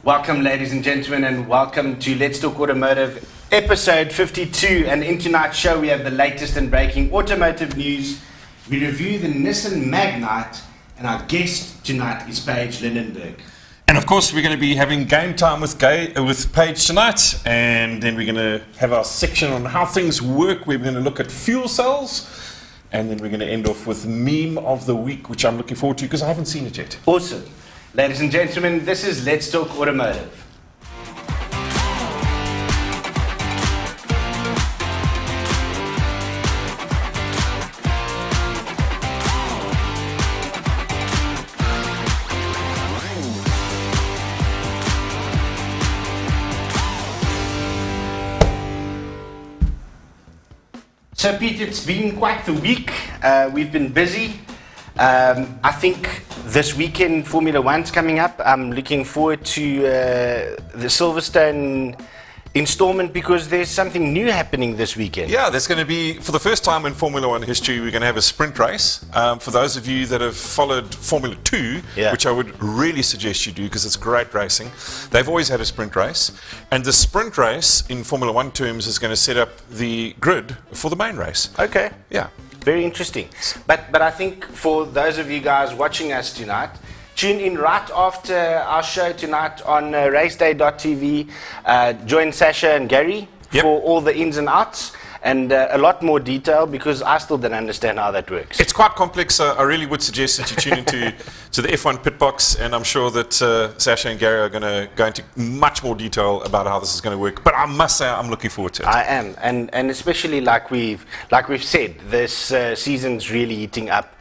Welcome, ladies and gentlemen, and welcome to Let's Talk Automotive, episode 52. And in tonight's show, we have the latest and breaking automotive news. We review the Nissan Magnite, and our guest tonight is Paige Lindenberg. And of course, we're going to be having game time with Paige tonight, and then we're going to have our section on how things work. We're going to look at fuel cells, and then we're going to end off with meme of the week, which I'm looking forward to because I haven't seen it yet. Awesome. Ladies and gentlemen, this is Let's Talk Automotive. So Pete, it's been quite the week. We've been busy. I think this weekend Formula One's coming up. I'm looking forward to the Silverstone installment because there's something new happening this weekend. Yeah, there's going to be, for the first time in Formula One history, we're going to have a sprint race. For those of you that have followed Formula 2, which I would really suggest you do because it's great racing, they've always had a sprint race. And the sprint race, in Formula 1 terms, is going to set up the grid for the main race. Okay. Yeah. Very interesting. But I think for those of you guys watching us tonight, tune in right after our show tonight on raceday.tv. Join Sasha and Gary for all the ins and outs and a lot more detail because I still don't understand how that works. It's quite complex. I really would suggest that you tune into to the F1 pit box, and I'm sure that Sasha and Gary are going to go into much more detail about how this is going to work. But I must say, I'm looking forward to it. I am, and especially like we've said, this season's really heating up.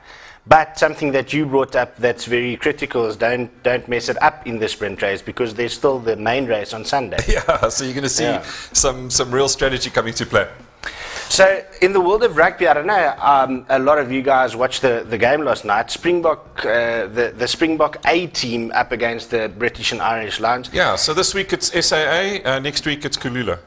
But something that you brought up that's very critical is don't mess it up in the sprint race because there's still the main race on Sunday. Yeah, so you're going to see some real strategy coming to play. So in the world of rugby, I don't know, a lot of you guys watched the game last night. Springbok, the Springbok A team up against the British and Irish Lions. Yeah, so this week it's SAA, next week it's Kulula.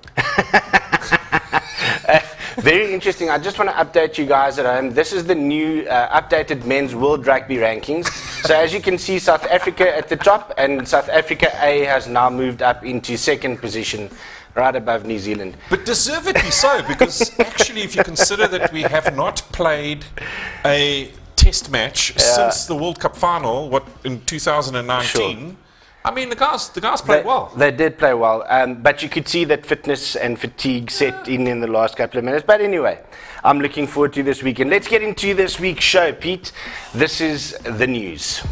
Very interesting. I just want to update you guys at home. This is the new updated men's world rugby rankings. So as you can see, South Africa at the top, and South Africa A has now moved up into second position, right above New Zealand. But deservedly so, because actually if you consider that we have not played a test match since the World Cup final, in 2019, I mean, the guys played well. They did play well, but you could see that fitness and fatigue set in the last couple of minutes. But anyway, I'm looking forward to this weekend. Let's get into this week's show, Pete. This is the news.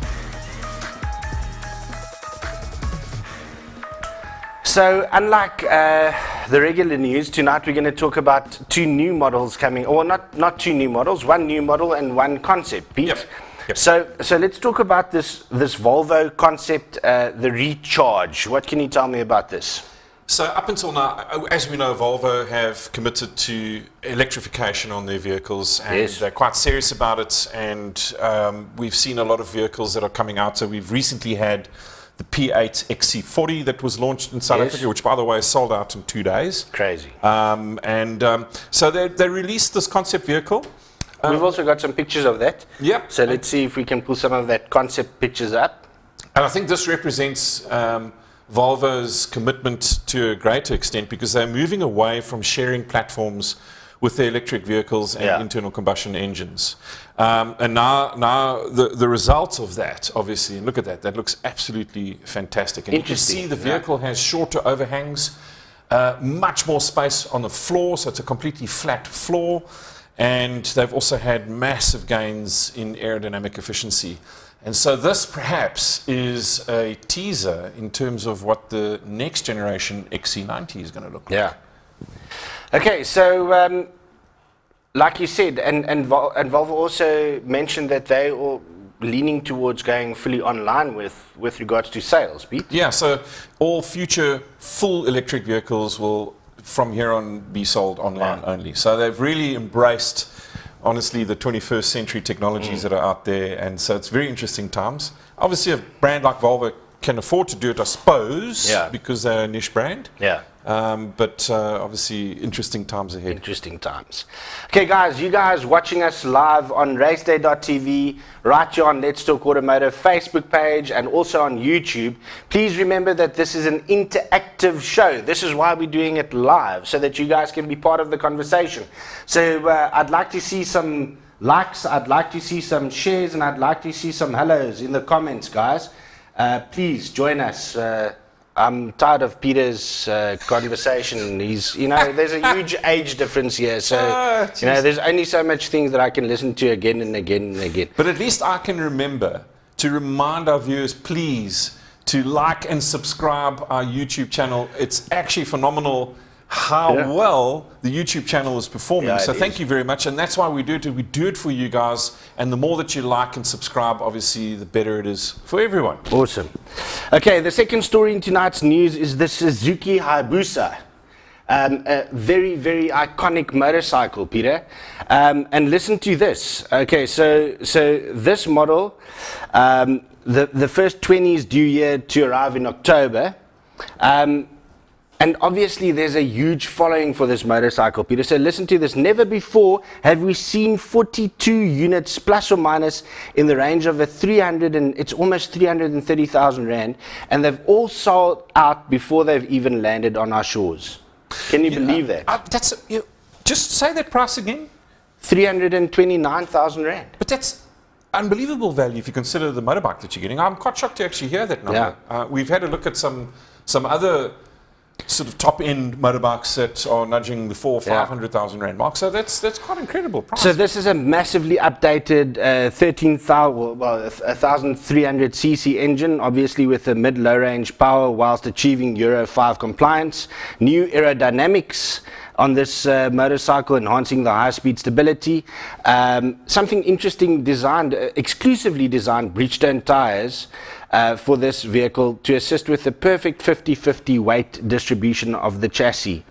So, unlike the regular news, tonight we're going to talk about two new models coming, or not two new models, one new model and one concept, Pete. Yep. So let's talk about this Volvo concept, the Recharge. What can you tell me about this? So up until now, as we know, Volvo have committed to electrification on their vehicles, and they're quite serious about it. And we've seen a lot of vehicles that are coming out. So we've recently had the P8 XC40 that was launched in South Africa, which, by the way, sold out in 2 days. Crazy. So they released this concept vehicle. We've also got some pictures of that. Yep. So let's see if we can pull some of that concept pictures up. And I think this represents Volvo's commitment to a greater extent because they're moving away from sharing platforms with their electric vehicles and internal combustion engines. And now the results of that, obviously, and look at that looks absolutely fantastic. And you can see the vehicle has shorter overhangs, much more space on the floor, so it's a completely flat floor. And they've also had massive gains in aerodynamic efficiency. And so this perhaps is a teaser in terms of what the next generation XC90 is going to look like. Yeah. Okay, so like you said, and Volvo also mentioned that they are leaning towards going fully online with regards to sales, Pete. Yeah, so all future full electric vehicles will from here on be sold online only. So they've really embraced, honestly, the 21st century technologies that are out there, and so it's very interesting times. Obviously, a brand like Volvo can afford to do it, I suppose, because they're a niche brand. Yeah. But obviously, interesting times ahead. Interesting times. Okay, guys, you guys watching us live on raceday.tv, right here on Let's Talk Automotive Facebook page, and also on YouTube. Please remember that this is an interactive show. This is why we're doing it live, so that you guys can be part of the conversation. So I'd like to see some likes, I'd like to see some shares, and I'd like to see some hellos in the comments, guys. Please join us. I'm tired of Peter's conversation. He's, there's a huge age difference here. So, there's only so much things that I can listen to again and again and again. But at least I can remember to remind our viewers, please, to like and subscribe our YouTube channel. It's actually phenomenal how well the YouTube channel is performing. So thank you very much. And that's why we do it. We do it for you guys. And the more that you like and subscribe, obviously, the better it is for everyone. Awesome. Okay, the second story in tonight's news is the Suzuki Hayabusa. A very, very iconic motorcycle, Peter. And listen to this. Okay, so this model, the first 20 is due here to arrive in October. And obviously, there's a huge following for this motorcycle, Peter. So listen to this. Never before have we seen 42 units plus or minus in the range of it's almost 330,000 Rand. And they've all sold out before they've even landed on our shores. Can you believe that? Just say that price again. 329,000 Rand. But that's unbelievable value if you consider the motorbike that you're getting. I'm quite shocked to actually hear that number. Yeah. We've had a look at some other sort of top-end motorbikes that are nudging the 500,000 Rand mark. So that's quite incredible price. So this is a massively updated 1,300 cc engine, obviously with a mid-low range power whilst achieving Euro 5 compliance. New aerodynamics on this motorcycle, enhancing the high-speed stability. Something interesting designed, exclusively designed Bridgestone tires for this vehicle to assist with the perfect 50-50 weight distribution of the chassis.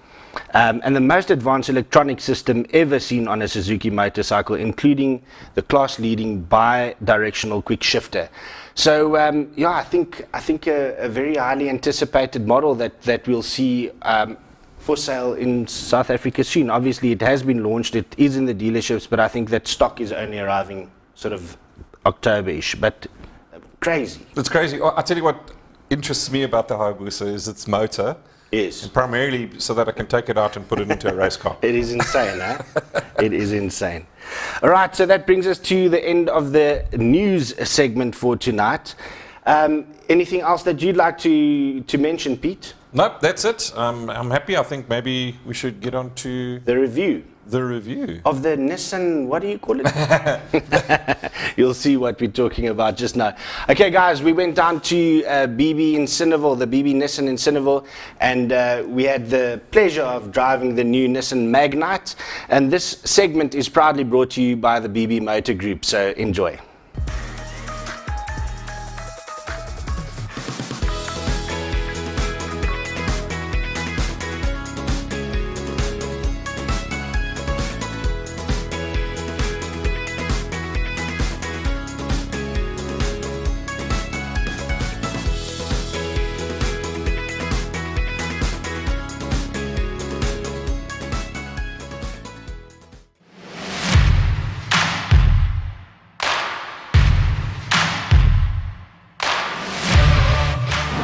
And the most advanced electronic system ever seen on a Suzuki motorcycle, including the class-leading bi-directional quick shifter. So I think a very highly anticipated model that we'll see for sale in South Africa soon. Obviously, it has been launched. It is in the dealerships, but I think that stock is only arriving sort of October-ish. But crazy. It's crazy. I'll tell you what interests me about the Hayabusa is its motor. Yes. And primarily so that I can take it out and put it into a race car. It is insane, huh? It is insane. All right, so that brings us to the end of the news segment for tonight. Anything else that you'd like to mention, Pete? Nope, that's it. I'm happy. I think maybe we should get on to the review. The review of the Nissan, what do you call it? You'll see what we're talking about just now. Okay, guys, we went down to BB in Cineville, the BB Nissan in Cineville, and we had the pleasure of driving the new Nissan Magnite. And this segment is proudly brought to you by the BB Motor Group, so enjoy.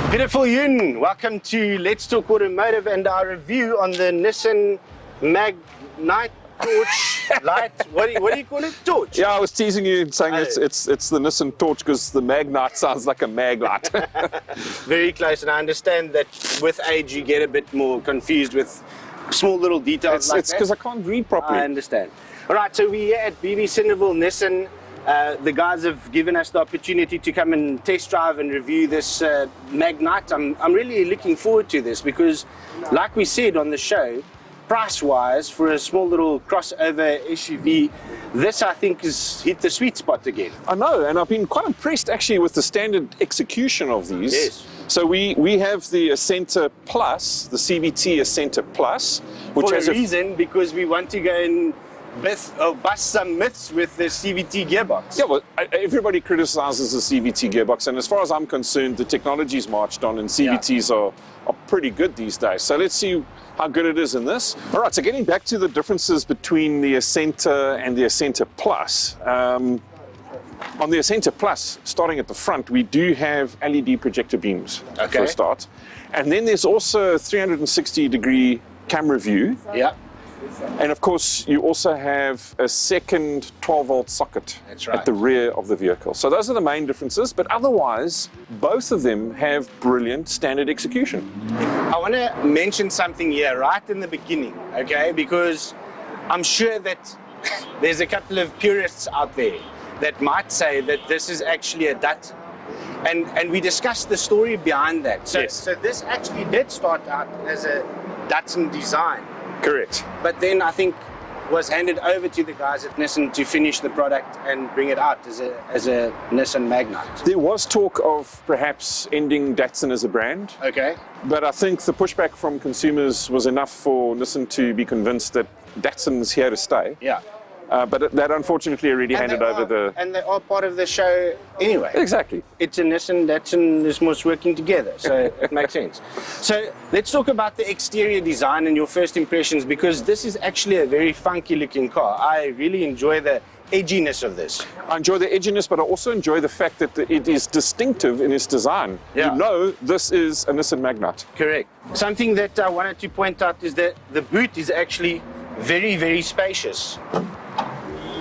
Beautiful Yun, welcome to Let's Talk Automotive and our review on the Nissan Magnite Torch light. What do you call it? Torch? Yeah, I was teasing you saying it's the Nissan Torch because the Magnite sounds like a mag light. Very close, and I understand that with age you get a bit more confused with small little details like that. It's because I can't read properly. I understand. All right, so we're here at BB Cineville Nissan. The guys have given us the opportunity to come and test drive and review this Magnite. I'm really looking forward to this because, like we said on the show, price-wise, for a small little crossover SUV, this I think has hit the sweet spot again. I know, and I've been quite impressed actually with the standard execution of these. Yes. So we have the Ascenta Plus, the CVT Ascenta Plus, which for has a reason, because we want to go and bust some myths with the CVT gearbox. Yeah, well, everybody criticizes the CVT gearbox, and as far as I'm concerned, the technology's marched on, and CVTs are pretty good these days. So let's see how good it is in this. All right, so getting back to the differences between the Ascenta and the Ascenta Plus. On the Ascenta Plus, starting at the front, we do have LED projector beams for a start. And then there's also a 360-degree camera view. Yeah. And of course, you also have a second 12-volt socket at the rear of the vehicle. So those are the main differences, but otherwise, both of them have brilliant standard execution. I want to mention something here right in the beginning, okay? Because I'm sure that there's a couple of purists out there that might say that this is actually a Datsun. And we discussed the story behind that. So, so this actually did start out as a Datsun design. Correct. But then I think was handed over to the guys at Nissan to finish the product and bring it out as a Nissan Magnite. There was talk of perhaps ending Datsun as a brand. Okay. But I think the pushback from consumers was enough for Nissan to be convinced that Datsun's here to stay. Yeah. But that unfortunately already handed over the... And they are part of the show anyway. Exactly. It's a Nissan, Datsun, Nismos working together, so it makes sense. So let's talk about the exterior design and your first impressions, because this is actually a very funky looking car. I really enjoy the edginess of this. I enjoy the edginess, but I also enjoy the fact that it is distinctive in its design. Yeah. You know this is a Nissan Magnite. Correct. Something that I wanted to point out is that the boot is actually very, very spacious.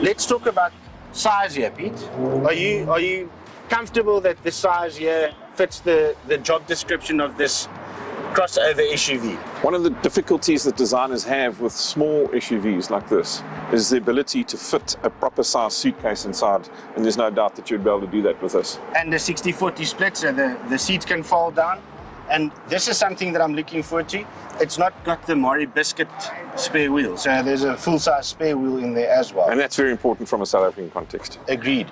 Let's talk about size here, Pete. Are you comfortable that the size here fits the job description of this crossover SUV? One of the difficulties that designers have with small SUVs like this is the ability to fit a proper size suitcase inside, and there's no doubt that you'd be able to do that with this. And the 60-40 split, so the seats can fold down. And this is something that I'm looking forward to. It's not got the Maury Biscuit spare wheel, so there's a full-size spare wheel in there as well. And that's very important from a South African context. Agreed.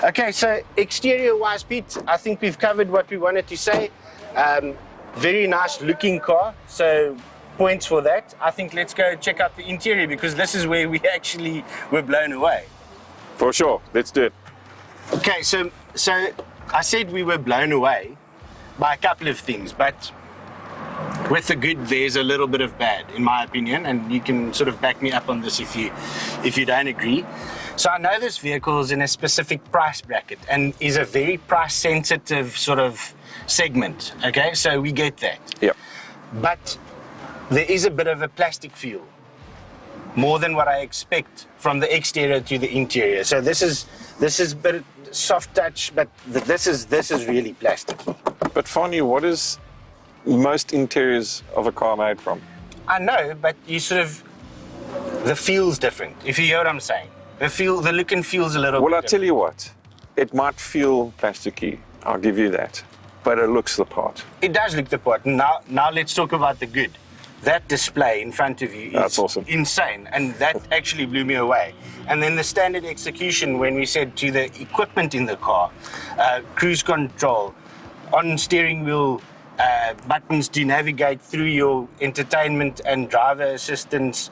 Okay, so exterior-wise, Pete, I think we've covered what we wanted to say. Very nice looking car, so points for that. I think let's go check out the interior, because this is where we actually were blown away. For sure, let's do it. Okay, so I said we were blown away by a couple of things, but with the good there's a little bit of bad, in my opinion, and you can sort of back me up on this if you don't agree. So I know this vehicle is in a specific price bracket and is a very price sensitive sort of segment, okay, so we get that. Yep. But there is a bit of a plastic feel, more than what I expect from the exterior to the interior. So this is a bit soft touch, but this is really plastic. But Fanie, what is most interiors of a car made from? I know, but you sort of, the feel's different, if you hear what I'm saying. The look and feel's a little bit Well, I'll different. tell you what, it might feel plasticky, I'll give you that, but it looks the part. It does look the part. Now let's talk about the good. That display in front of you is That's awesome. Insane, and that actually blew me away. And then the standard execution when we said to the equipment in the car, cruise control, on steering wheel, buttons to navigate through your entertainment and driver assistance.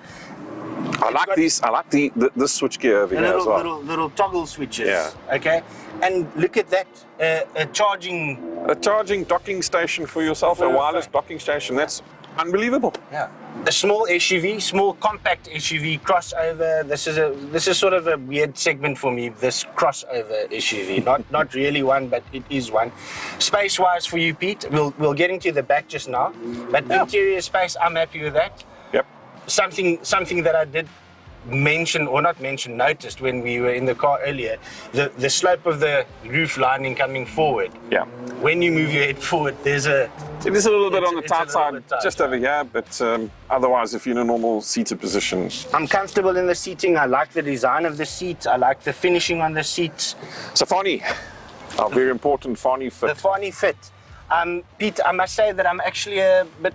I like this switch gear over here as well. Little toggle switches. Yeah. Okay. And look at that, a charging docking station for yourself, a wireless docking station. That's unbelievable. Yeah. A small SUV, small compact SUV crossover. This is sort of a weird segment for me. This crossover SUV, not really one, but it is one. Space-wise for you, Pete, we'll get into the back just now. But interior space, I'm happy with that. Yep. Something that I did noticed when we were in the car earlier, the slope of the roof lining coming forward. Yeah. When you move your head forward, it is a little bit on the tight side, just over here, but otherwise, if you're in a normal seated position. I'm comfortable in the seating. I like the design of the seats. I like the finishing on the seats. So Fanie, our very important Fanie fit. The Fanie fit. Pete, I must say that I'm actually a bit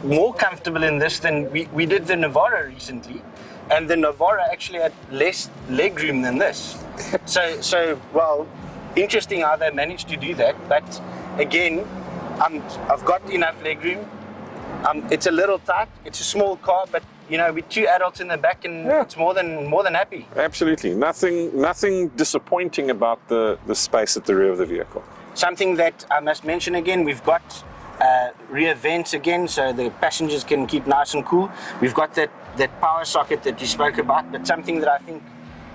more comfortable in this than we did the Navara recently. And the Navara actually had less legroom than this. So well, interesting how they managed to do that. But again, I've got enough legroom. It's a little tight. It's a small car, but with two adults in the back, and it's more than happy. Absolutely. Nothing disappointing about the space at the rear of the vehicle. Something that I must mention again, we've got rear vents again, so the passengers can keep nice and cool. We've got that power socket that you spoke about, but something that I think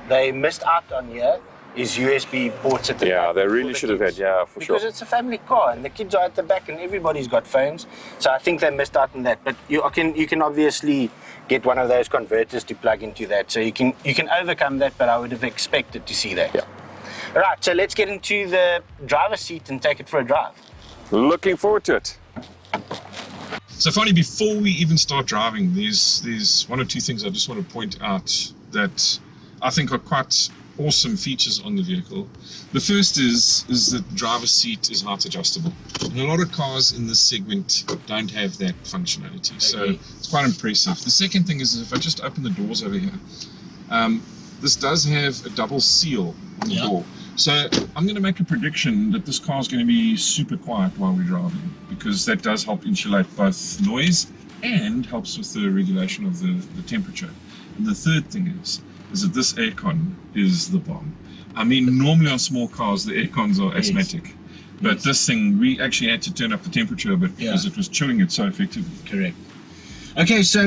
they missed out on here is USB ports at the back. Yeah, they really should have had, for sure. Because it's a family car and the kids are at the back and everybody's got phones. So I think they missed out on that. But you can obviously get one of those converters to plug into that. So you can overcome that, but I would have expected to see that. Yeah. Right, so let's get into the driver's seat and take it for a drive. Looking forward to it. So Fanie, before we even start driving, there's one or two things I just want to point out that I think are quite awesome features on the vehicle. The first is that the driver's seat is height adjustable. And a lot of cars in this segment don't have that functionality, so it's quite impressive. The second thing is if I just open the doors over here, this does have a double seal on the door. So I'm going to make a prediction that this car is going to be super quiet while we're driving, because that does help insulate both noise and helps with the regulation of the temperature. And the third thing is that this aircon is the bomb. I mean, normally on small cars, the aircons are asthmatic. But this thing, we actually had to turn up the temperature a bit because it was chilling it so effectively. Correct. Okay, so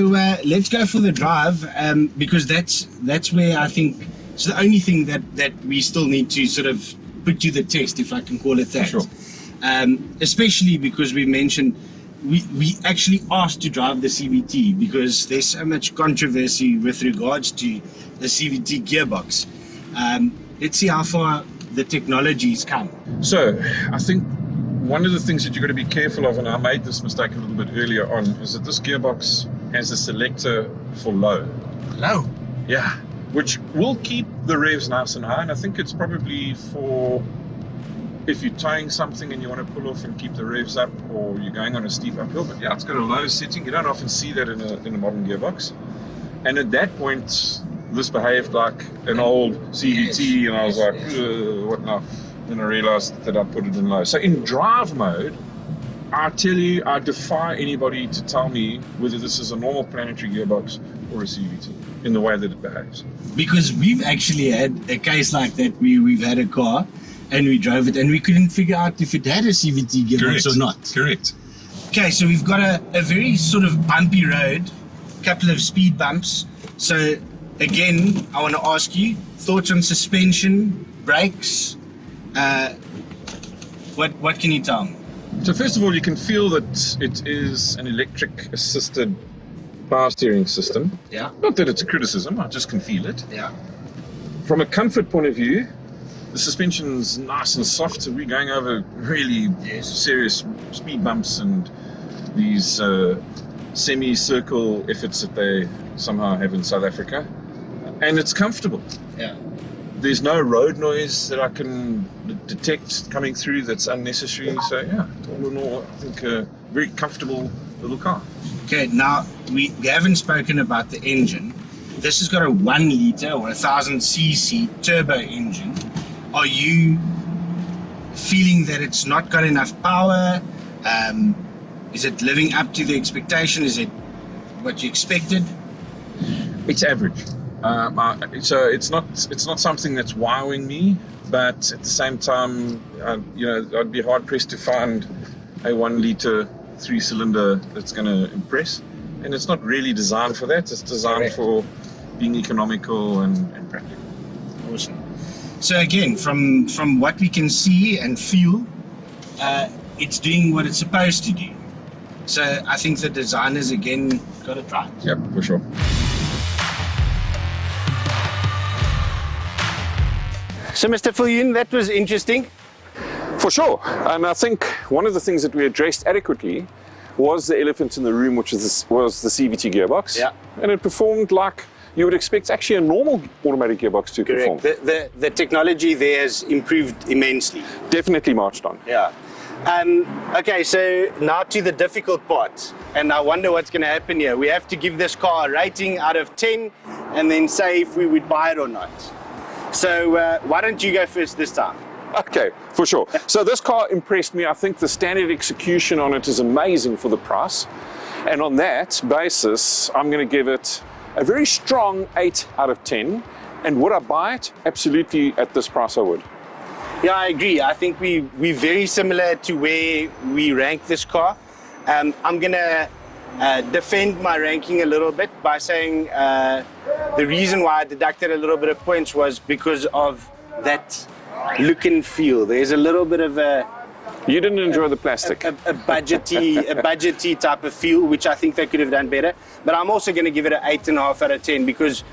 let's go for the drive, because that's where I think it's the only thing that we still need to sort of put to the test, if I can call it that. Sure. Especially because we mentioned we actually asked to drive the CVT because there's so much controversy with regards to the CVT gearbox. Let's see how far the technology's come. So I think one of the things that you've got to be careful of, and I made this mistake a little bit earlier on, is that this gearbox has a selector for low. Low? Yeah, which will keep the revs nice and high, and I think it's probably for if you're towing something and you want to pull off and keep the revs up, or you're going on a steep uphill. But yeah, it's got a low setting. You don't often see that in a modern gearbox. And at that point, this behaved like an old CVT, and I was like, what now? Then I realized that I put it in low. So in drive mode, I tell you, I defy anybody to tell me whether this is a normal planetary gearbox or a CVT in the way that it behaves. Because we've actually had a case like that where we've had a car and we drove it and we couldn't figure out if it had a CVT gearbox or not. Correct. Okay, so we've got a very sort of bumpy road, couple of speed bumps. So again, I want to ask you, thoughts on suspension, brakes, what can you tell me? So first of all, you can feel that it is an electric assisted power steering system. Yeah. Not that it's a criticism, I just can feel it. Yeah. From a comfort point of view, the suspension's nice and soft, so we're going over really serious speed bumps and these semi-circle efforts that they somehow have in South Africa. And it's comfortable. Yeah. There's no road noise that I can detect coming through that's unnecessary. So yeah, all in all, I think a very comfortable little car. Okay, now we haven't spoken about the engine. This has got a 1 litre or 1000cc turbo engine. Are you feeling that it's not got enough power? Is it living up to the expectation? Is it what you expected? It's average. So it's not something that's wowing me, but at the same time, I'd be hard pressed to find a 1 litre 3-cylinder that's going to impress. And it's not really designed for that. It's designed for being economical and practical. Awesome. So again, from what we can see and feel, it's doing what it's supposed to do. So I think the designers again got it right. Yep, for sure. So Mr. Viljoen, that was interesting. For sure. And I think one of the things that we addressed adequately was the elephant in the room, which was the CVT gearbox. Yeah. And it performed like you would expect actually a normal automatic gearbox to perform. The technology there has improved immensely. Definitely marched on. Yeah. Okay, so now to the difficult part. And I wonder what's going to happen here. We have to give this car a rating out of 10 and then say if we would buy it or not. So why don't you go first this time? Okay, for sure. So this car impressed me. I think the standard execution on it is amazing for the price. And on that basis, I'm going to give it a very strong 8 out of 10. And would I buy it? Absolutely, at this price I would. Yeah, I agree. I think we're very similar to where we rank this car. I'm going to defend my ranking a little bit by saying the reason why I deducted a little bit of points was because of that look and feel. There's a little bit of a... You didn't enjoy the plastic. A budgety type of feel, which I think they could have done better. But I'm also going to give it an 8.5 out of 10 because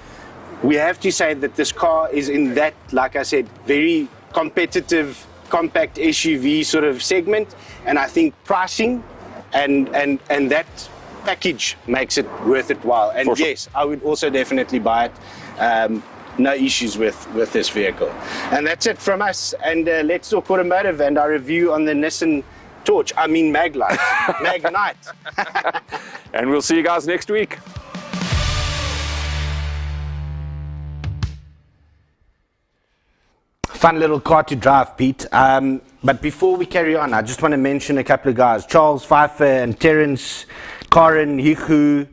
we have to say that this car is in that, like I said, very competitive, compact SUV sort of segment. And I think pricing and that package makes it worth it while. And yes, I would also definitely buy it. No issues with this vehicle. And that's it from us. And let's talk automotive and our review on the Nissan Magnite. Magnite. And we'll see you guys next week. Fun little car to drive, Pete. But before we carry on, I just want to mention a couple of guys. Charles, Pfeiffer and Terence, Karen, Hiku,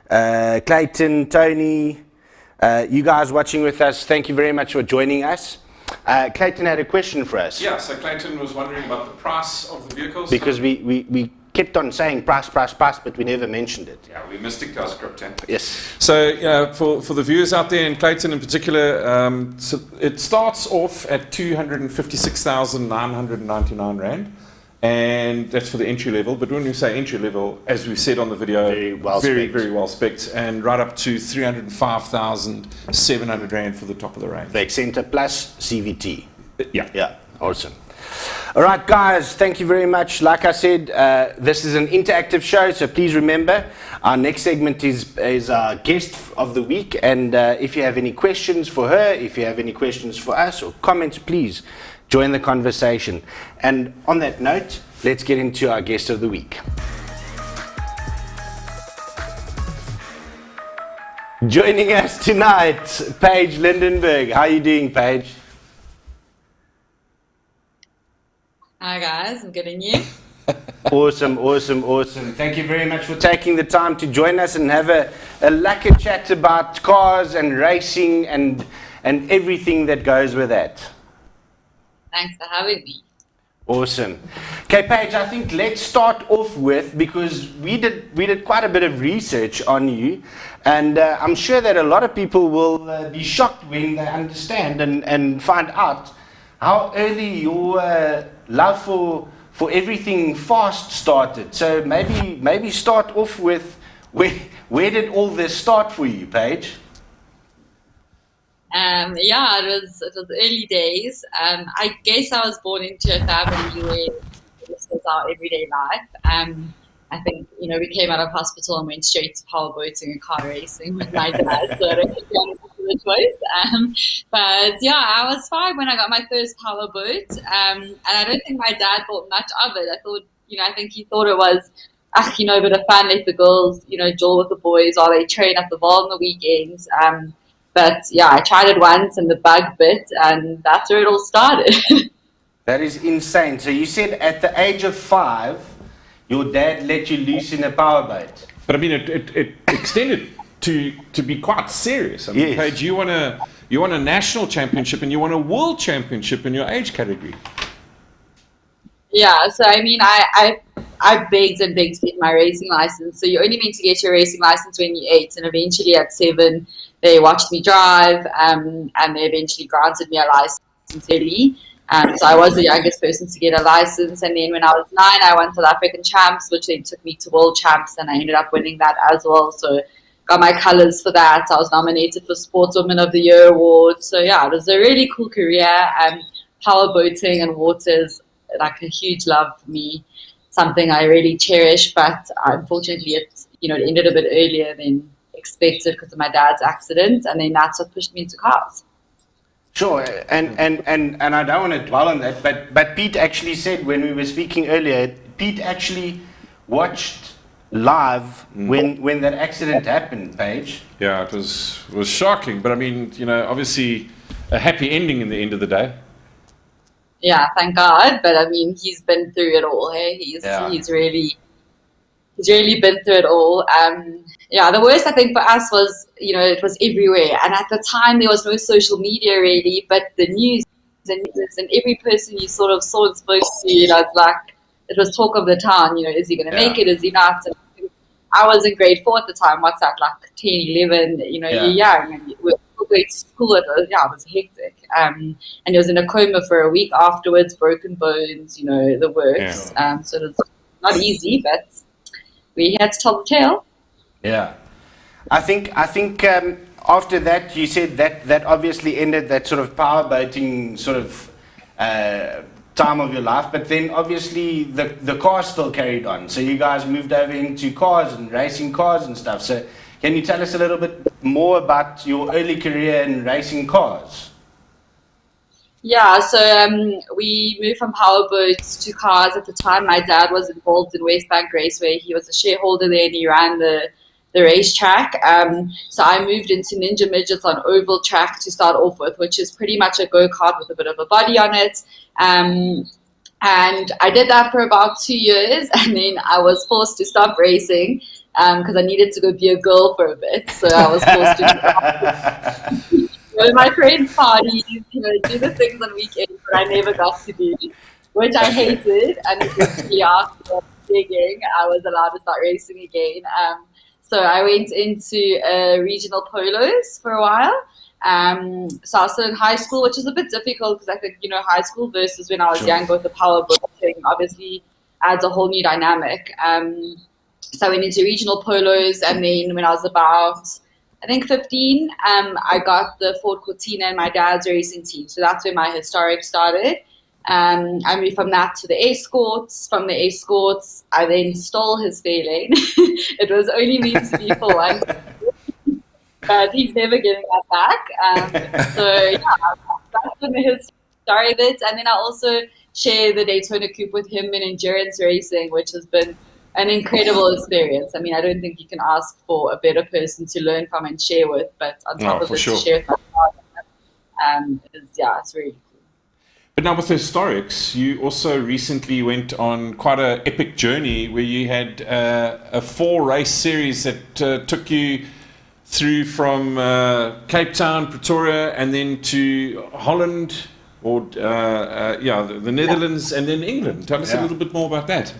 Clayton, Tony, you guys watching with us, thank you very much for joining us. Clayton had a question for us. Yeah, so Clayton was wondering about the price of the vehicles. Because we kept on saying price, but we never mentioned it. Yeah, we missed it, guys, script. Yes. So for the viewers out there, and Clayton in particular, so it starts off at 256,999 Rand. And that's for the entry level. But when we say entry level, as we said on the video, very well specced, and right up to 305,700 Rand for the top of the range. The Accenter Plus CVT. Yeah. Awesome. All right, guys, thank you very much. Like I said, this is an interactive show, so please remember, our next segment is our guest of the week. And if you have any questions for her, if you have any questions for us or comments, please join the conversation. And on that note, let's get into our guest of the week. Joining us tonight, Paige Lindenberg. How are you doing, Paige? Hi guys, I'm good, and you? Awesome. Thank you very much for taking the time to join us and have a lacquer chat about cars and racing and everything that goes with that. Thanks for having me. Awesome. Okay, Paige, I think let's start off with, because we did quite a bit of research on you, and I'm sure that a lot of people will be shocked when they understand and find out how early your love for everything fast started. So maybe start off with where did all this start for you, Paige? Yeah, it was early days. I guess I was born into a family where this was our everyday life. I think, we came out of hospital and went straight to powerboating and car racing with my dad, so I don't think I had a choice. But yeah, I was 5 when I got my first powerboat, and I don't think my dad thought much of it. I think he thought it was, a bit of fun, let the girls, jol with the boys while they train at the Vaal on the weekends. But yeah, I tried it once and the bug bit, and that's where it all started. That is insane. So you said at the age of 5, your dad let you loose in a powerboat. But I mean, it extended to be quite serious. I mean, yes. Paige, you won a national championship and you won a world championship in your age category. Yeah, so I mean, I begged and begged to get my racing license. So you're only meant to get your racing license when you're 8, and eventually at 7, they watched me drive, and they eventually granted me a license early. So I was the youngest person to get a license, and then when I was 9, I won South African champs, which then took me to world champs, and I ended up winning that as well. So got my colors for that. I was nominated for Sportswoman of the Year award. So yeah, it was a really cool career. Power boating and water is like a huge love for me, something I really cherish. But unfortunately, it ended a bit earlier than expected because of my dad's accident, and then that's what pushed me into cars. Sure, and I don't want to dwell on that, but Pete actually said when we were speaking earlier, Pete actually watched live when that accident happened, Paige. Yeah, it was shocking, but I mean, obviously a happy ending in the end of the day. Yeah, thank God. But I mean, he's been through it all. Hey, he's he's really been through it all. Yeah, the worst I think for us was, it was everywhere. And at the time there was no social media really, but the news and every person you sort of saw and spoke to, it's like, it was talk of the town, is he going to make it? Is he not? And I was in grade 4 at the time. What's that, like 10, 11, you're young and we're going to school. It was hectic. And he was in a coma for a week afterwards, broken bones, the works. So it was not easy, but we had to tell the tale. Yeah. I think after that, you said that obviously ended that sort of powerboating sort of time of your life, but then obviously the car still carried on. So you guys moved over into cars and racing cars and stuff. So can you tell us a little bit more about your early career in racing cars? Yeah, so we moved from powerboats to cars. At the time, my dad was involved in West Bank Raceway. He was a shareholder there and he ran the racetrack. So I moved into Ninja Midgets on oval track to start off with, which is pretty much a go-kart with a bit of a body on it. And I did that for about 2 years, and then I was forced to stop racing because I needed to go be a girl for a bit. So I was forced to go to my friends' parties, do the things on weekends that I never got to do, which I hated. And eventually after digging, I was allowed to start racing again. So I went into regional polos for a while. So I was still in high school, which is a bit difficult because I think, high school versus when I was younger with the powerboat thing obviously adds a whole new dynamic. So I went into regional polos, and then when I was about, I think 15, I got the Ford Cortina in my dad's racing team. So that's where my historic started. I moved from that to the escorts. From the escorts, I then stole his failing. It was only meant to be for one, but he's never getting that back. So yeah, that's been the history of it. And then I also share the Daytona Coupe with him in endurance racing, which has been an incredible experience. I mean, I don't think you can ask for a better person to learn from and share with, but on top of it, to share with my partner, it's really cool. But now with the historics, you also recently went on quite an epic journey where you had a 4-race series that took you through from Cape Town, Pretoria, and then to Holland, or the Netherlands, and then England. Tell us a little bit more about that.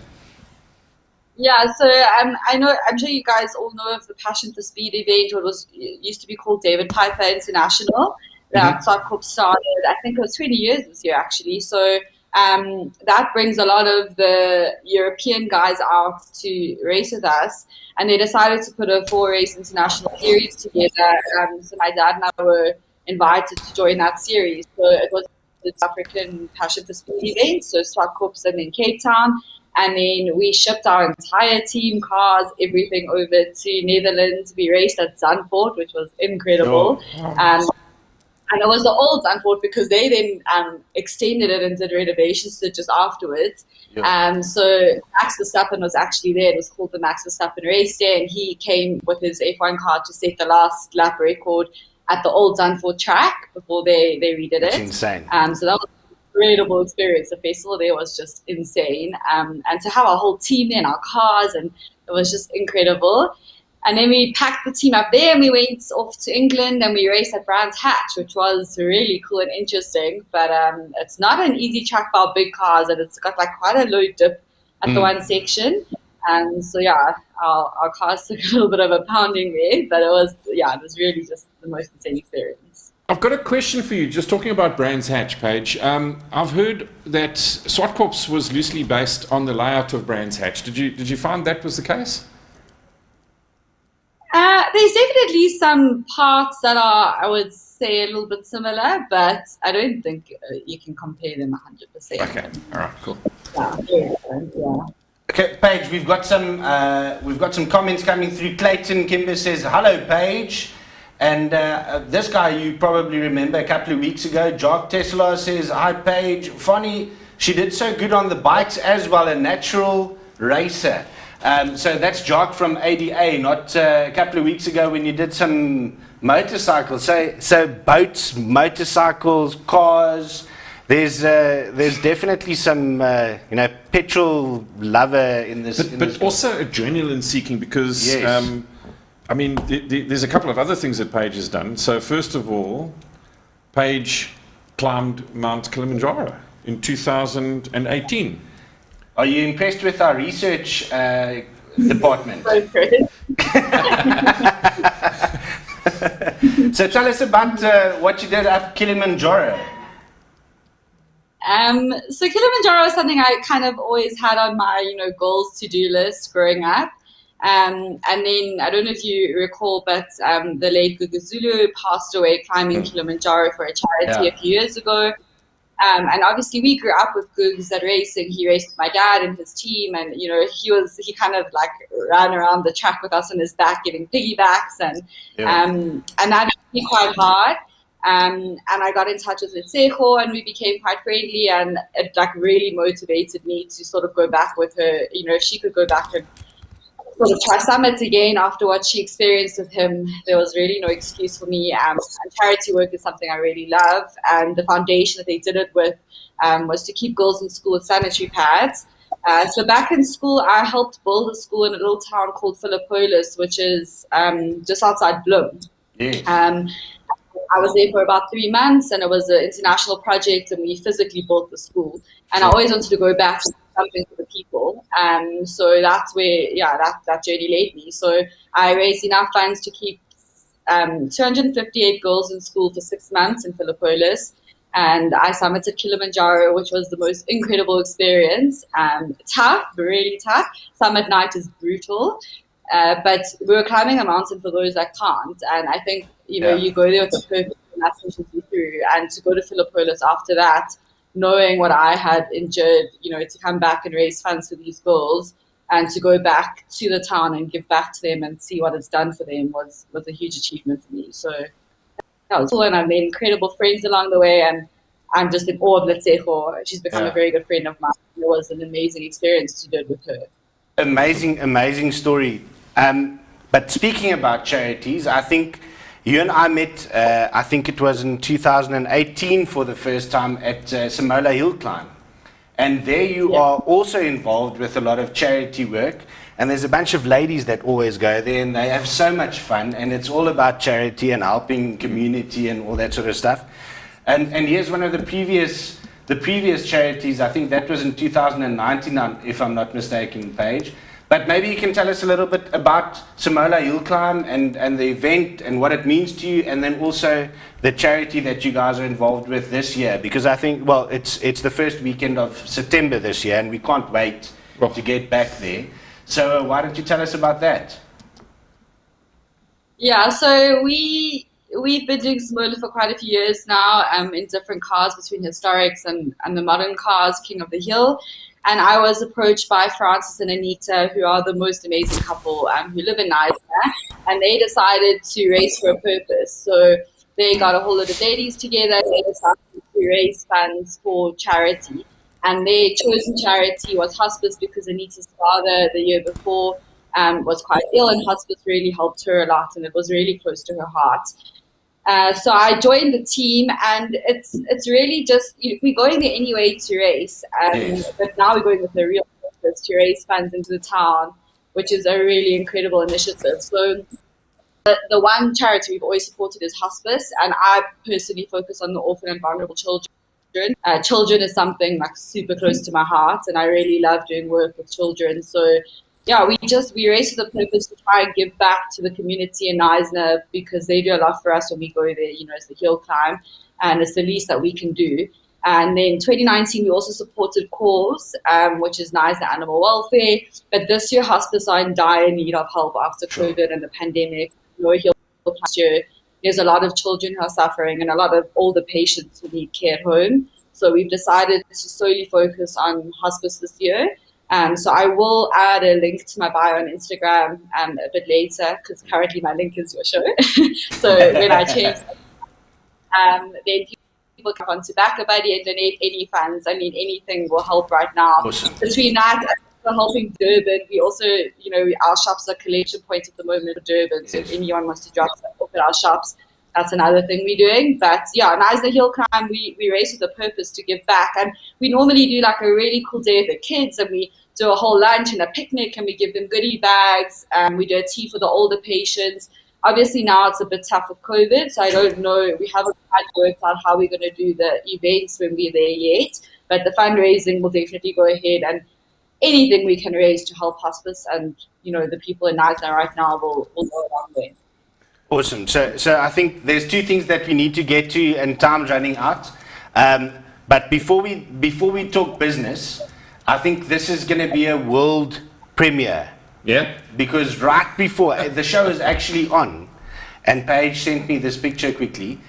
Yeah, so I'm sure you guys all know of the Passion for Speed event, what used to be called David Piper International. That Swartkorp started, I think it was 20 years this year actually. So that brings a lot of the European guys out to race with us, and they decided to put a 4-race international series together. So my dad and I were invited to join that series. So it was the South African Passion for Speed event, so Swartkorps and then Cape Town. And then we shipped our entire team, cars, everything over to Netherlands. We raced at Zandvoort, which was incredible. And it was the old Zandvoort because they then extended it and did renovations to it just afterwards. So Max Verstappen was actually there. It was called the Max Verstappen Race Day, and he came with his F1 car to set the last lap record at the old Zandvoort track before they redid it. That's insane. So that was incredible experience. The festival there was just insane, and to have our whole team there in our cars, and it was just incredible. And then we packed the team up there and we went off to England and we raced at Brands Hatch, which was really cool and interesting. But it's not an easy track for our big cars, and it's got like quite a low dip at the one section. And so yeah, our cars took a little bit of a pounding there, but it was really just the most insane experience. I've got a question for you, just talking about Brands Hatch, Paige. I've heard that Swartkorps was loosely based on the layout of Brands Hatch. Did you find that was the case? There's definitely some parts that are, I would say, a little bit similar, but I don't think you can compare them 100%. Okay, all right, cool. Yeah. Okay, Paige, we've got some comments coming through. Clayton Kimber says, "Hello, Paige." And this guy you probably remember a couple of weeks ago, Jock Tesla, says, "Hi, Paige. Funny, she did so good on the bikes as well, a natural racer." So that's Jock from ADA, not a couple of weeks ago when you did some motorcycles. So boats, motorcycles, cars, there's definitely some petrol lover in this. But also adrenaline seeking, because Yes. I mean, there's a couple of other things that Paige has done. So first of all, Paige climbed Mount Kilimanjaro in 2018. Are you impressed with our research department? So tell us about what you did at Kilimanjaro. So Kilimanjaro is something I kind of always had on my, goals to-do list growing up. And then I don't know if you recall, but the late Gugu Zulu passed away climbing Kilimanjaro for a charity a few years ago. And obviously we grew up with Gugu's at racing. He raced with my dad and his team, and he kind of like ran around the track with us on his back giving piggybacks, and that made me quite hard. And I got in touch with Letseho, and we became quite friendly, and it like really motivated me to sort of go back with her. If she could go back and sort of try summits again after what she experienced with him, there was really no excuse for me. And charity work is something I really love, and the foundation that they did it with was to keep girls in school with sanitary pads. So back in school, I helped build a school in a little town called Philippolis, which is just outside Bloem. Yes. I was there for about 3 months, and it was an international project, and we physically built the school. And I always wanted to go back to something for the people. So that's where, that journey led me. So I raised enough funds to keep 258 girls in school for 6 months in Philippolis. And I summited Kilimanjaro, which was the most incredible experience. Tough, really tough. Summit night is brutal. But we were climbing a mountain for those that can't. And I think, you go there with a purpose, and that's pushes you through. And to go to Philippolis after that, knowing what I had endured, to come back and raise funds for these girls, and to go back to the town and give back to them and see what it's done for them was a huge achievement for me. So that was cool, and I made incredible friends along the way, and I'm just in awe of Letseho. She's become a very good friend of mine. It was an amazing experience to do it with her. Amazing story. But speaking about charities, I think you and I met, I think it was in 2018 for the first time at Samola Hill Climb. And there you are also involved with a lot of charity work. And there's a bunch of ladies that always go there, and they have so much fun. And it's all about charity and helping community and all that sort of stuff. And here's one of the previous charities. I think that was in 2019, if I'm not mistaken, Paige. But maybe you can tell us a little bit about Samola Hill Climb and the event and what it means to you, and then also the charity that you guys are involved with this year. Because I think, it's the first weekend of September this year, and we can't wait to get back there. So why don't you tell us about that? Yeah, so we've been doing Samola for quite a few years now, in different cars between historics and the modern cars, King of the Hill. And I was approached by Francis and Anita, who are the most amazing couple who live in Knysna, and they decided to race for a purpose. So they got a whole lot of ladies together. They decided to raise funds for charity. And their chosen charity was hospice, because Anita's father the year before was quite ill, and hospice really helped her a lot, and it was really close to her heart. So I joined the team, and it's really just, we're going there anyway to race, but now we're going with a real purpose to raise funds into the town, which is a really incredible initiative. So the one charity we've always supported is hospice, and I personally focus on the orphan and vulnerable children. Children is something like super close to my heart, and I really love doing work with children. So yeah, we race with a purpose to try and give back to the community in Knysna, because they do a lot for us when we go there, it's the hill climb, and it's the least that we can do. And then 2019, we also supported CAUSE, which is Knysna Animal Welfare. But this year, hospice are in dire need of help after COVID and the pandemic. Hill last year, there's a lot of children who are suffering, and a lot of older patients who need care at home. So we've decided to solely focus on hospice this year. So I will add a link to my bio on Instagram a bit later, because currently my link is your show. So when I change, then people come on to Backer Buddy and donate any funds. I mean, anything will help right now. Awesome. Between that and for helping Durban, we also, our shops are collection points at the moment for Durban. So if anyone wants to drop stuff off at our shops, that's another thing we're doing. But yeah, Nice the Hill Climb, we race with a purpose to give back. And we normally do like a really cool day for the kids, and we do a whole lunch and a picnic, and we give them goodie bags. We do a tea for the older patients. Obviously now it's a bit tough with COVID, so I don't know. We haven't quite worked out how we're going to do the events when we're there yet. But the fundraising will definitely go ahead, and anything we can raise to help hospice and, you know, the people in Knysna right now will go a long way. Awesome. So I think there's two things that we need to get to, and time's running out. But before we talk business, I think this is going to be a world premiere. Yeah. Because right before the show is actually on, and Paige sent me this picture quickly.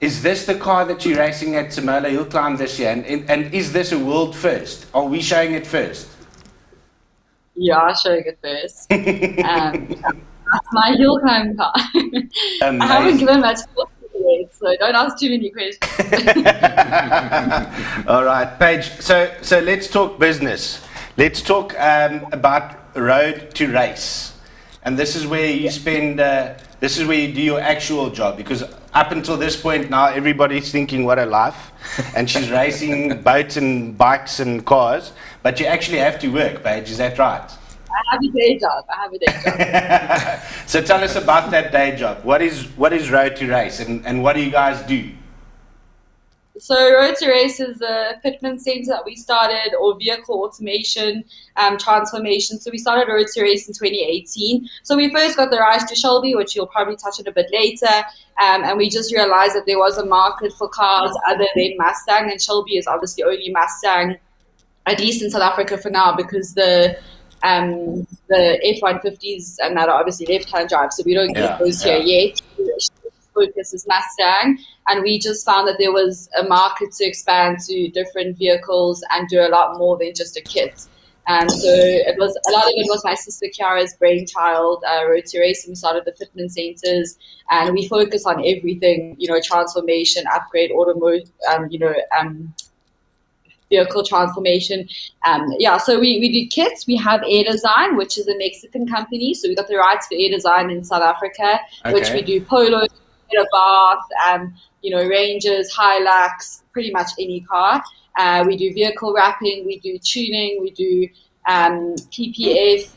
Is this the car that you're racing at Simola Hill Climb this year? And is this a world first? Are we showing it first? Yeah, showing it first. That's my hill climb car. I haven't given much thought to it, so don't ask too many questions. All right, Paige. So let's talk business. Let's talk about road to race, and this is where you spend. This is where you do your actual job, because up until this point now everybody's thinking what a life, and she's racing boats and bikes and cars, but you actually have to work, Paige. Is that right? I have a day job. So tell us about that day job. What is Road to Race, and what do you guys do? So Road to Race is a fitment center that we started, or vehicle automation transformation. So we started Road to Race in 2018. So we first got the rise to Shelby, which you'll probably touch on a bit later. And we just realized that there was a market for cars other than Mustang, and Shelby is obviously only Mustang, at least in South Africa for now, because the F-150s and that are obviously left-hand drive, so we don't get those here yet. Focus is Mustang, and we just found that there was a market to expand to different vehicles and do a lot more than just a kit. And so a lot of it was my sister Kiara's brainchild, Road to Race, and we started the fitment centers, and we focus on everything, you know, transformation, upgrade, automotive, vehicle transformation. So we do kits. We have Air Design, which is a Mexican company. So we got the rights for Air Design in South Africa, which we do Polos, Bath, Rangers, Hilux, pretty much any car. We do vehicle wrapping, we do tuning, we do PPF,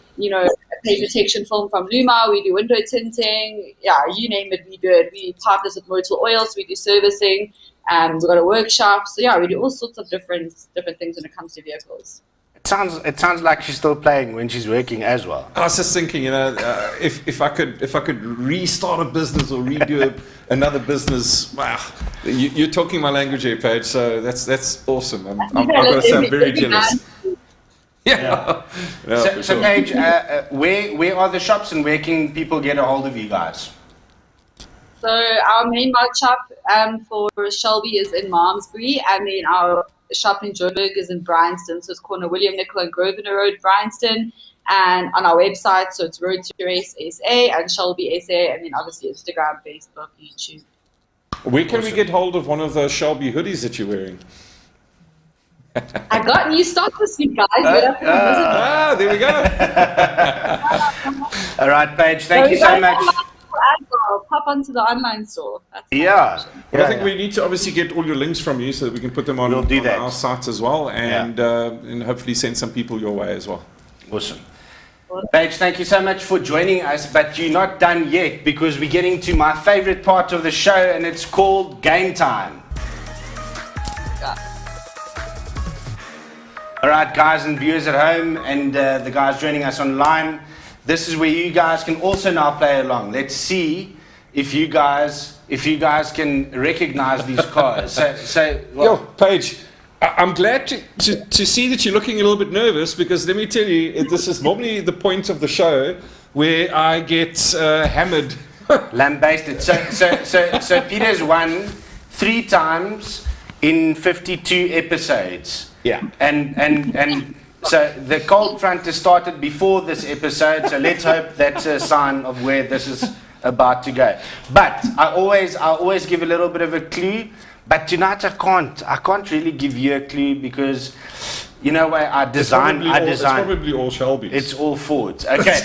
paint protection film from Luma, we do window tinting, you name it, we do it. We partners with Motor Oil, so we do servicing. We've got a workshop, so we do all sorts of different things when it comes to vehicles. It sounds like she's still playing when she's working as well. I was just thinking, if I could restart a business or redo another business, wow, you're talking my language here, Paige. So that's awesome. I've got to say, I'm very jealous. Yeah. So Paige, where are the shops, and where can people get a hold of you guys? So our main bike shop for Shelby is in Malmesbury, and then our shop in Joburg is in Bryanston. So it's corner William Nicol and Grosvenor Road, Bryanston. And on our website, so it's Road to Race SA and Shelby SA, and then obviously Instagram, Facebook, YouTube. Where can we get hold of one of those Shelby hoodies that you're wearing? I got new stock this week, guys. There we go. All right, Paige, thank you so much. Pop onto the online store. I think we need to obviously get all your links from you so that we can put them on our sites as well, and hopefully send some people your way as well. Awesome. Paige, thank you so much for joining us, but you're not done yet, because we're getting to my favorite part of the show, and it's called Game Time. All right, guys and viewers at home, and the guys joining us online, this is where you guys can also now play along. Let's see if you guys can recognize these cars. Yo, Paige, I'm glad to see that you're looking a little bit nervous, because let me tell you, this is normally the point of the show where I get hammered. Lambasted. So Peter's won 3 times in 52 episodes. Yeah. And so the cold front has started before this episode, so let's hope that's a sign of where this is about to go. But I always give a little bit of a clue, but tonight I can't really give you a clue, because you know what, I design. It's probably all Shelbys. It's all Fords. Okay.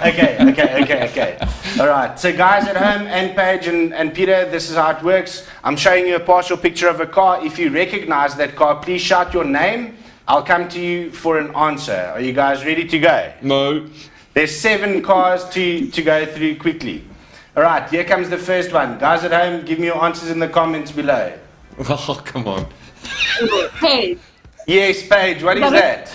Okay. All All right, so guys at home and Paige and Peter, this is how it works. I'm showing you a partial picture of a car. If you recognize that car, please shout your name. I'll come to you for an answer. Are you guys ready to go? No. There's 7 cars to go through quickly. All right, here comes the first one. Guys at home, give me your answers in the comments below. Oh, come on. Paige. Yes, Paige, what is that?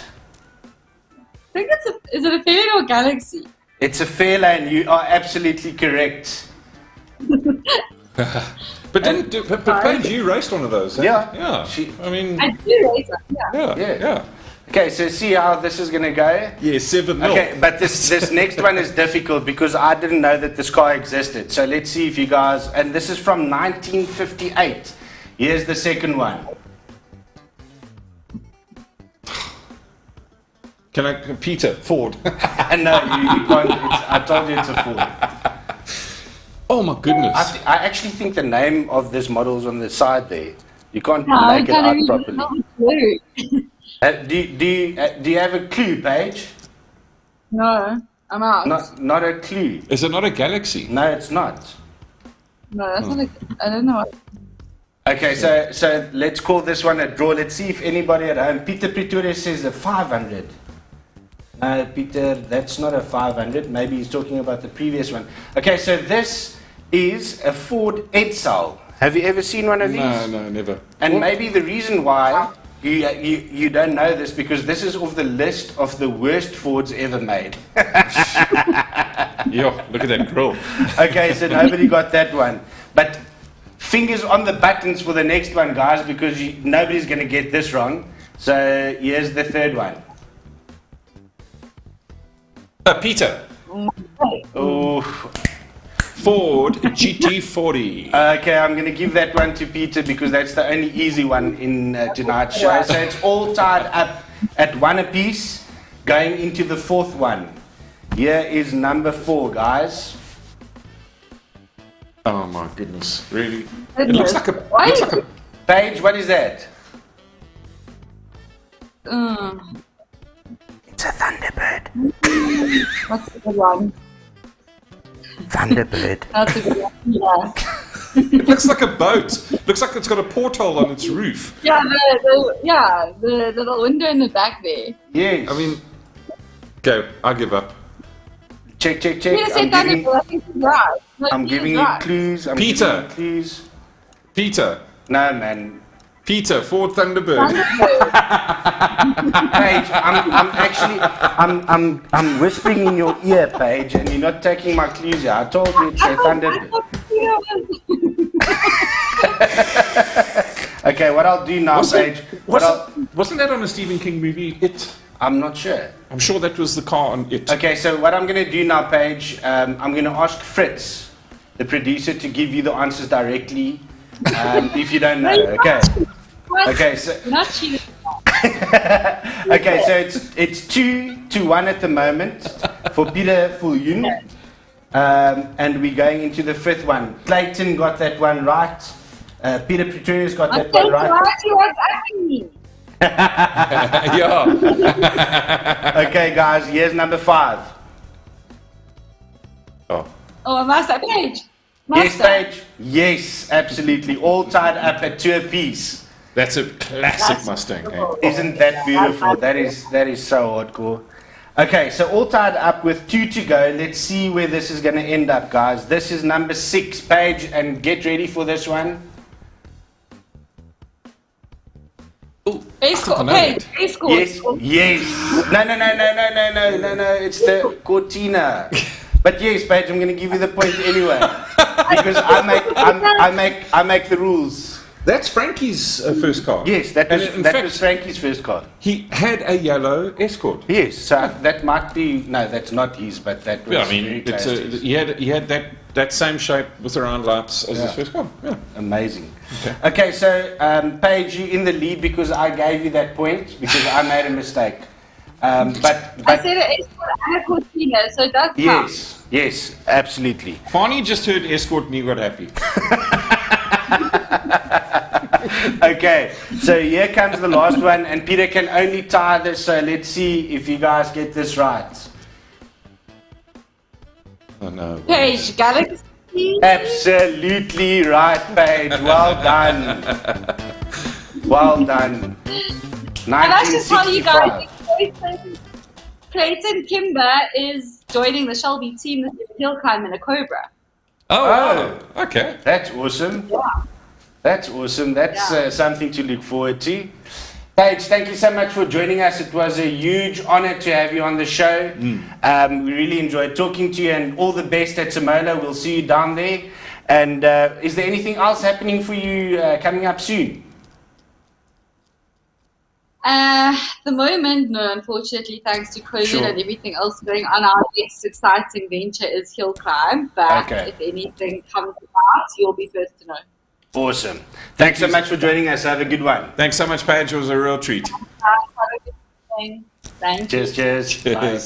I think is it a Fairlane or Galaxy? It's a Fairlane. You are absolutely correct. But Paige, you raced one of those, eh? Yeah. Yeah. I mean... I do race them, yeah. Yeah. Okay, so see how this is going to go? Yeah, 7-0. Okay, but this next one is difficult because I didn't know that this car existed. So let's see if you guys... And this is from 1958. Here's the second one. Can I... Peter, Ford. No, you can't. I told you it's a Ford. Oh my goodness. I actually think the name of this model is on the side there. You can't make it out properly. Do you have a clue, Paige? No, I'm out. Not a clue. Is it not a Galaxy? No, it's not. No, that's not I don't know what. Okay, so let's call this one a draw. Let's see if anybody at home. Peter Pretoria says a 500. No, Peter, that's not a 500. Maybe he's talking about the previous one. Okay, so this is a Ford Edsel. Have you ever seen one of these? No, never. And maybe the reason why you don't know this because this is off the list of the worst Fords ever made. Yo, look at that grill. Okay, so nobody got that one. But fingers on the buttons for the next one, guys, because nobody's going to get this wrong. So here's the third one. Peter. Oh. Ford GT40. Okay, I'm going to give that one to Peter because that's the only easy one in tonight's show. So it's all tied up at 1 apiece, going into the fourth one. Here is number 4, guys. Oh my goodness, really? It looks like a... Paige, what is that? It's a Thunderbird. What's the good one? Thunderbird. That's a good one. Yeah. It looks like a boat. Looks like it's got a porthole on its roof. Yeah, the little window in the back there. Yes. I mean, go. I give up. Check. You say Thunderbird, I think it's right. No, I'm giving you clues. Peter. Clues. Peter. No, man. Peter, Ford Thunderbird. Paige, I'm whispering in your ear, Paige, and you're not taking my clues here. I told you it's a Thunderbird. Okay, what I'll do now, Paige. Wasn't that on a Stephen King movie? It. I'm not sure. I'm sure that was the car on It. Okay, so what I'm going to do now, Paige, I'm going to ask Fritz, the producer, to give you the answers directly. If you don't know, okay. Okay, so okay, so it's 2-1 at the moment for Peter Fuljoen, and we're going into the 5th one. Clayton got that one right. Peter Pretorius got that one right. Yeah. Okay, guys, here's number 5. Oh, a Mazda, Paige. Yes, Paige. Yes, absolutely. All tied up at 2 apiece. that's a classic Mustang. Eh? Isn't that beautiful? That is so hardcore. Okay, so all tied up with 2 to go. Let's see where this is going to end up, guys. This is number 6, Paige, and get ready for this one. A-score, Paige. A-score. Yes. No. It's the Cortina. But yes, Paige, I'm going to give you the point anyway because I make the rules. That's Frankie's first car. Yes, that was Frankie's first car. He had a yellow Escort. Yes, so that might be that's not his, but that was. Yeah, I mean, very close to his. he had that same shape with the round lights as his first car. Yeah, amazing. Okay, so Paige, you're in the lead because I gave you that point because I made a mistake. But I said it and a Cortina, so that's yes, absolutely. Fanie just heard Escort and he got happy. Okay, so here comes the last one, and Peter can only tie this. So let's see if you guys get this right. Oh, no. Paige, Galaxy. Absolutely right, Paige. Well done. Well done. And I should tell you guys, 1965. Clayton Kimber is joining the Shelby team this year. He'll climb in a Cobra. Oh, wow. Okay. That's awesome. Yeah. That's awesome. That's something to look forward to. Paige, thank you so much for joining us. It was a huge honor to have you on the show. We really enjoyed talking to you, and all the best at Samola. We'll see you down there. And is there anything else happening for you coming up soon? The moment, no, unfortunately, thanks to COVID and everything else going on, our next exciting venture is hill climb. But if anything comes about, you'll be first to know. Awesome. Thanks so much for joining us. Have a good one. Thanks so much, Paige. It was a real treat. Thank you. Cheers. Bye.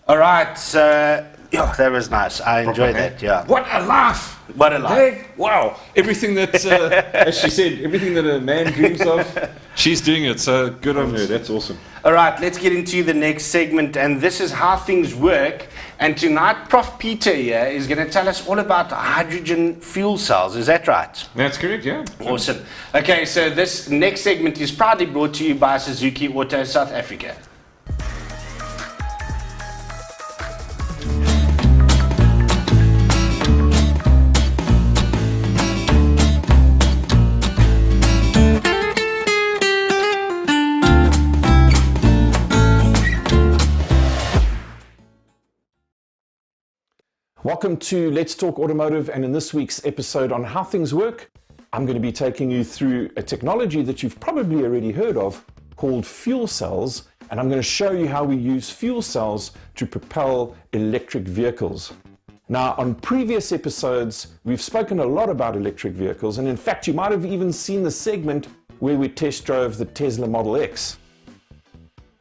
All right. So, that was nice. I enjoyed that. Yeah. What a laugh. What a laugh. Hey, wow. Everything that, as she said, everything that a man dreams of, she's doing it. So good on her. That's awesome. All right. Let's get into the next segment. And this is how things work. And tonight, Prof. Peter here is going to tell us all about hydrogen fuel cells. Is that right? That's correct, yeah. Awesome. Okay, so this next segment is proudly brought to you by Suzuki Auto South Africa. Welcome to Let's Talk Automotive, and in this week's episode on how things work, I'm going to be taking you through a technology that you've probably already heard of called fuel cells, and I'm going to show you how we use fuel cells to propel electric vehicles. Now, on previous episodes, we've spoken a lot about electric vehicles, and in fact, you might have even seen the segment where we test drove the Tesla Model X.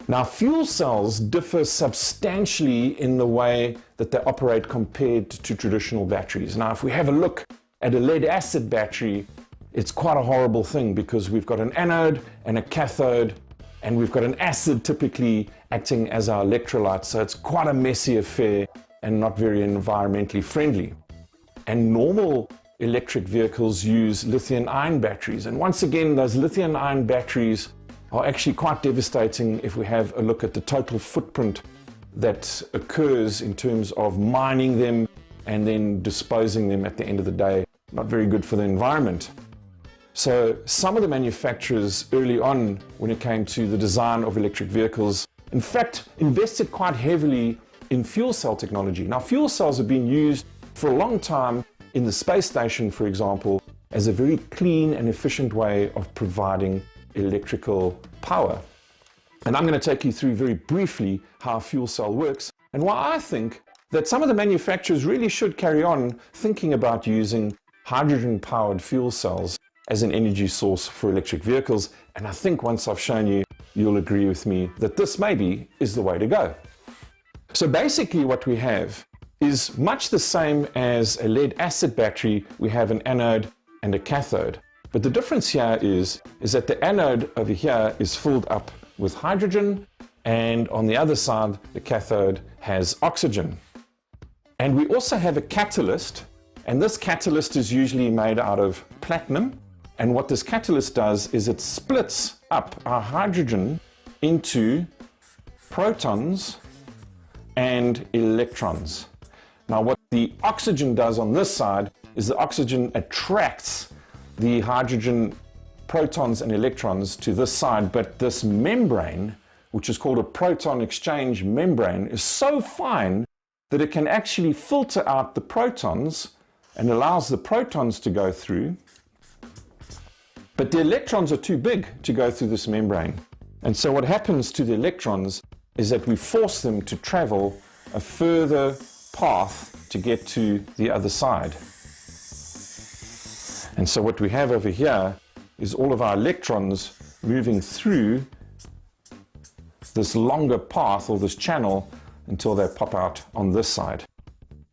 Now, fuel cells differ substantially in the way that they operate compared to traditional batteries. Now, if we have a look at a lead acid battery, it's quite a horrible thing because we've got an anode and a cathode, and we've got an acid typically acting as our electrolyte. So it's quite a messy affair and not very environmentally friendly. And normal electric vehicles use lithium-ion batteries. And once again, those lithium-ion batteries are actually quite devastating if we have a look at the total footprint that occurs in terms of mining them and then disposing them at the end of the day. Not very good for the environment. So some of the manufacturers early on, when it came to the design of electric vehicles, in fact, invested quite heavily in fuel cell technology. Now, fuel cells have been used for a long time in the space station, for example, as a very clean and efficient way of providing electrical power. And I'm going to take you through very briefly how a fuel cell works and why I think that some of the manufacturers really should carry on thinking about using hydrogen-powered fuel cells as an energy source for electric vehicles. And I think once I've shown you, you'll agree with me that this maybe is the way to go. So basically what we have is much the same as a lead-acid battery. We have an anode and a cathode. But the difference here is that the anode over here is filled up with hydrogen, and on the other side, the cathode has oxygen. And we also have a catalyst, and this catalyst is usually made out of platinum. And what this catalyst does is it splits up our hydrogen into protons and electrons. Now, what the oxygen does on this side is the oxygen attracts the hydrogen protons and electrons to this side, but this membrane, which is called a proton exchange membrane, is so fine that it can actually filter out the protons and allows the protons to go through, but the electrons are too big to go through this membrane. And so what happens to the electrons is that we force them to travel a further path to get to the other side. And so what we have over here is all of our electrons moving through this longer path or this channel until they pop out on this side.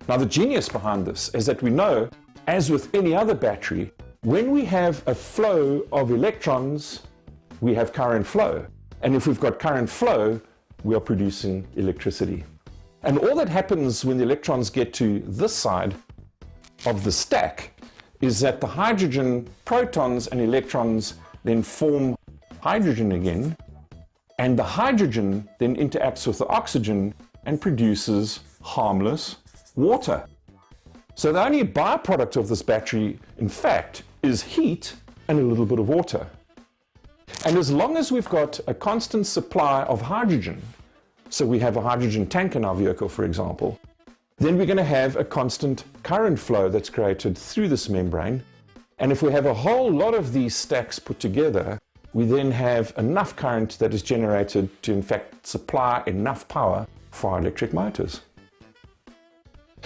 Now, the genius behind this is that we know, as with any other battery, when we have a flow of electrons, we have current flow. And if we've got current flow, we are producing electricity. And all that happens when the electrons get to this side of the stack is that the hydrogen protons and electrons then form hydrogen again, and the hydrogen then interacts with the oxygen and produces harmless water. So the only byproduct of this battery, in fact, is heat and a little bit of water. And as long as we've got a constant supply of hydrogen, so we have a hydrogen tank in our vehicle, for example, then we're going to have a constant current flow that's created through this membrane. And if we have a whole lot of these stacks put together, we then have enough current that is generated to, in fact, supply enough power for our electric motors.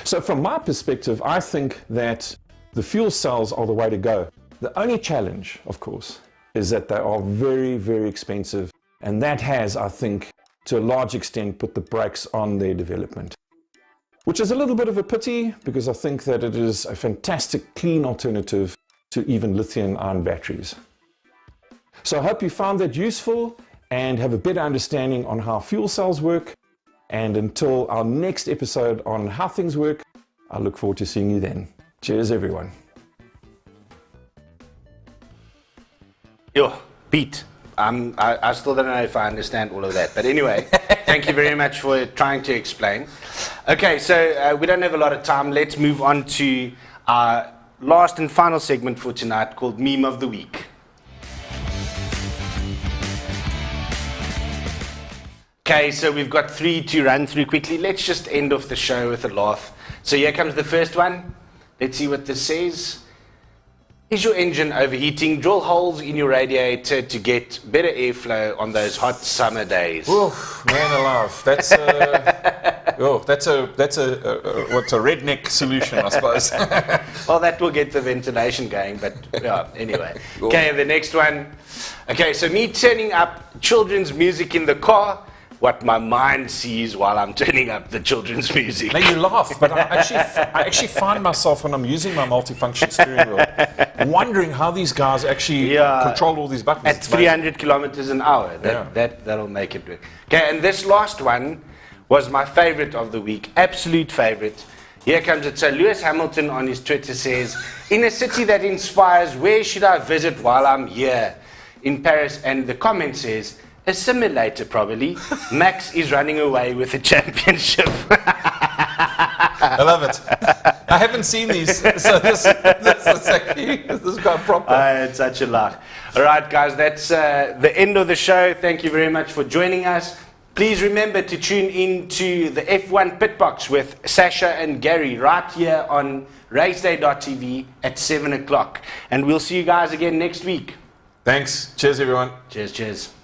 So from my perspective, I think that the fuel cells are the way to go. The only challenge, of course, is that they are very, very expensive. And that has, I think, to a large extent, put the brakes on their development. Which is a little bit of a pity, because I think that it is a fantastic, clean alternative to even lithium-ion batteries. So I hope you found that useful and have a better understanding on how fuel cells work. And until our next episode on how things work, I look forward to seeing you then. Cheers, everyone. Yo, Pete, I still don't know if I understand all of that. But anyway, thank you very much for trying to explain. Okay, so we don't have a lot of time. Let's move on to our last and final segment for tonight called Meme of the Week. Okay, so we've got 3 to run through quickly. Let's just end off the show with a laugh. So here comes the first one. Let's see what this says. Is your engine overheating? Drill holes in your radiator to get better airflow on those hot summer days. Oh, man alive. That's a redneck solution, I suppose. Well, that will get the ventilation going, but yeah, anyway. Okay, the next one. Okay, so me turning up children's music in the car, what my mind sees while I'm turning up the children's music. Now you laugh, but I actually find myself when I'm using my multifunction steering wheel wondering how these guys actually control all these buttons. At 300 kilometers an hour, that'll make it work. Okay, and this last one was my favorite of the week, absolute favorite. Here comes it. So Lewis Hamilton on his Twitter says, in a city that inspires, where should I visit while I'm here? In Paris. And the comment says, a simulator, probably. Max is running away with the championship. I love it. I haven't seen these, so this is quite proper. It's such a laugh. All right, guys, that's the end of the show. Thank you very much for joining us. Please remember to tune in to the F1 Pit Box with Sasha and Gary right here on raceday.tv at 7 o'clock. And we'll see you guys again next week. Thanks. Cheers, everyone. Cheers, cheers.